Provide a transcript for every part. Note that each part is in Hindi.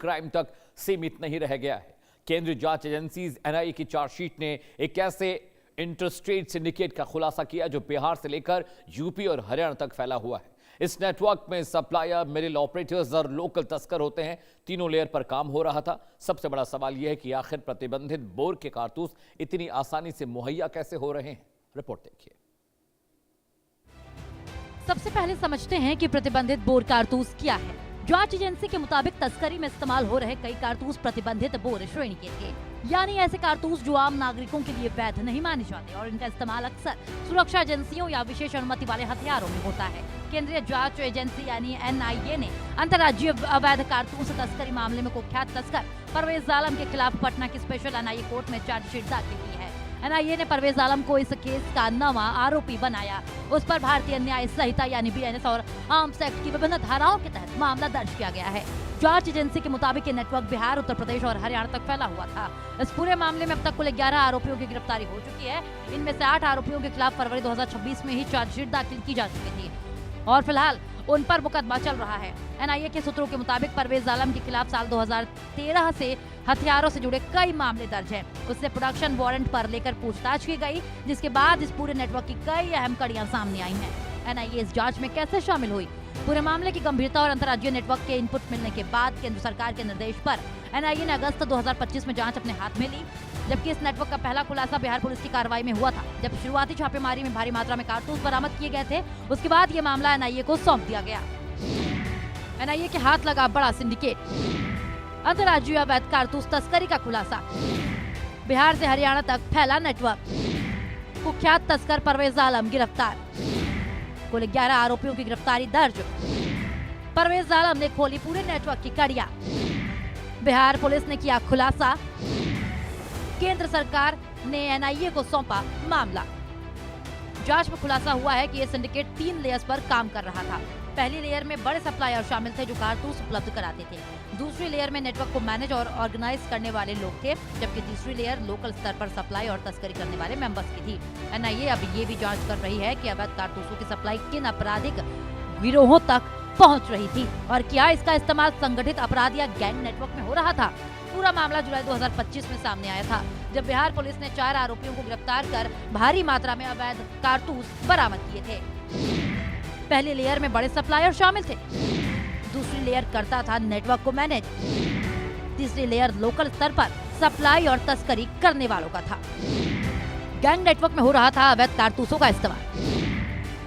क्राइम तक सीमित नहीं रह गया है। केंद्रीय जांच एजेंसी एनआईए की चार्जशीट ने एक ऐसे इंटरस्टेट सिंडिकेट का खुलासा किया जो बिहार से लेकर यूपी और हरियाणा तक फैला हुआ है। इस नेटवर्क में सप्लायर, मिडिल ऑपरेटर्स और लोकल तस्कर होते हैं। तीनों लेयर पर काम हो रहा था। सबसे बड़ा सवाल यह है कि आखिर प्रतिबंधित बोर के कारतूस इतनी आसानी से मुहैया कैसे हो रहे हैं। रिपोर्ट देखिए। सबसे पहले समझते हैं कि प्रतिबंधित बोर कारतूस क्या है। जांच एजेंसी के मुताबिक तस्करी में इस्तेमाल हो रहे कई कारतूस प्रतिबंधित बोर श्रेणी के थे, यानी ऐसे कारतूस जो आम नागरिकों के लिए वैध नहीं माने जाते और इनका इस्तेमाल अक्सर सुरक्षा एजेंसियों या विशेष अनुमति वाले हथियारों में होता है। केंद्रीय जांच एजेंसी यानी एनआईए ने अंतर्राज्यीय अवैध कारतूस तस्करी मामले में कुख्यात तस्कर परवेज आलम के खिलाफ पटना की स्पेशल एनआईए कोर्ट में चार्जशीट दाखिल की है। एनआईए ने परवेज आलम को इस केस का नवा आरोपी बनाया। उस पर भारतीय न्याय संहिता यानी बीएनएस और आर्म्स एक्ट की विभिन्न धाराओं के तहत मामला दर्ज किया गया है। जांच एजेंसी के मुताबिक ये नेटवर्क बिहार, उत्तर प्रदेश और हरियाणा तक फैला हुआ था। इस पूरे मामले में अब तक कुल 11 आरोपियों की गिरफ्तारी हो चुकी है। इनमें से 8 आरोपियों के खिलाफ फरवरी 2026 में ही चार्जशीट दाखिल की जा चुकी थी और फिलहाल उन पर मुकदमा चल रहा है। एनआईए के सूत्रों के मुताबिक परवेज आलम के खिलाफ साल 2013 से हथियारों से जुड़े कई मामले दर्ज हैं। उससे प्रोडक्शन वारंट पर लेकर पूछताछ की गई, जिसके बाद इस पूरे नेटवर्क की कई अहम कड़ियां सामने आई हैं। एनआईए इस जांच में कैसे शामिल हुई? पूरे मामले की गंभीरता और अंतर्राज्यीय नेटवर्क के इनपुट मिलने के बाद केंद्र सरकार के निर्देश पर एनआईए ने अगस्त 2025 में जांच अपने हाथ में ली, जबकि इस नेटवर्क का पहला खुलासा बिहार पुलिस की कार्रवाई में हुआ था। जब शुरुआती छापेमारी में भारी मात्रा में कारतूस बरामद किए गए थे, उसके बाद ये मामला एनआईए को सौंप दिया गया। एनआईए के हाथ लगा बड़ा सिंडिकेट, अंतर्राज्यीय अवैध कारतूस तस्करी का खुलासा, बिहार से हरियाणा तक फैला नेटवर्क, कुख्यात तस्कर परवेज आलम गिरफ्तार, कुल 11 आरोपियों की गिरफ्तारी दर्ज। परवेज आलम ने खोली पूरे नेटवर्क की कड़ियां, बिहार पुलिस ने किया खुलासा, केंद्र सरकार ने एनआईए को सौंपा मामला। जांच में खुलासा हुआ है कि यह सिंडिकेट 3 लेयर्स पर काम कर रहा था। पहली लेयर में बड़े सप्लायर शामिल थे जो कारतूस उपलब्ध कराते थे। दूसरी लेयर में नेटवर्क को मैनेज और ऑर्गेनाइज करने वाले लोग थे, जबकि तीसरी लेयर लोकल स्तर पर सप्लाई और तस्करी करने वाले मेंबर्स की थी। एनआईए अब ये भी जांच कर रही है कि अवैध कारतूसों की सप्लाई किन आपराधिक गिरोहों तक पहुंच रही थी और क्या इसका इस्तेमाल संगठित अपराध या गैंग नेटवर्क में हो रहा था। पूरा मामला जुलाई 2025 में सामने आया था, जब बिहार पुलिस ने 4 आरोपियों को गिरफ्तार कर भारी मात्रा में अवैध कारतूस बरामद किए थे। पहली लेयर में बड़े सप्लायर शामिल थे, दूसरी लेयर करता था नेटवर्क को मैनेज, तीसरी लेयर लोकल स्तर पर सप्लाई और तस्करी करने वालों का था। गैंग नेटवर्क में हो रहा था अवैध कारतूसों का इस्तेमाल।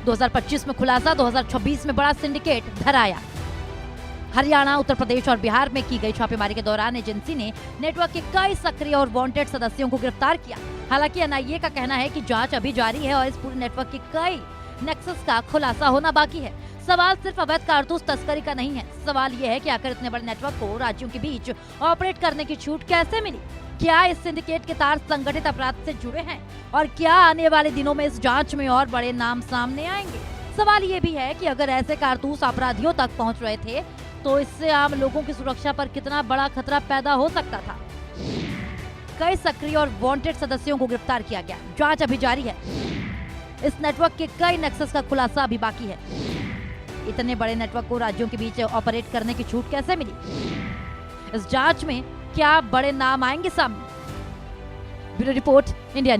2025 में खुलासा, 2026 में बड़ा सिंडिकेट धराया। हरियाणा, उत्तर प्रदेश और बिहार में की गई छापेमारी के दौरान एजेंसी ने नेटवर्क के कई सक्रिय और वांटेड सदस्यों को गिरफ्तार किया। हालांकि एनआईए का कहना है कि जांच अभी जारी है और इस पूरे नेटवर्क के कई नेक्सस का खुलासा होना बाकी है। सवाल सिर्फ अवैध कारतूस तस्करी का नहीं है, सवाल यह है कि आखिर इतने बड़े नेटवर्क को राज्यों के बीच ऑपरेट करने की छूट कैसे मिली? क्या इस सिंडिकेट के तार संगठित अपराध से जुड़े हैं और क्या आने वाले दिनों में इस जांच में और बड़े नाम सामने आएंगे? सवाल ये भी है कि अगर ऐसे कारतूस अपराधियों तक पहुंच रहे थे तो इससे आम लोगों की सुरक्षा पर कितना बड़ा खतरा पैदा हो सकता था। कई सक्रिय और वांटेड सदस्यों को गिरफ्तार किया गया। जांच अभी जारी है। इस नेटवर्क के कई नेक्सस का खुलासा अभी बाकी है। इतने बड़े नेटवर्क को राज्यों के बीच ऑपरेट करने की छूट कैसे मिली? इस जांच में क्या बड़े नाम आएंगे सामने? Bureau report, India news.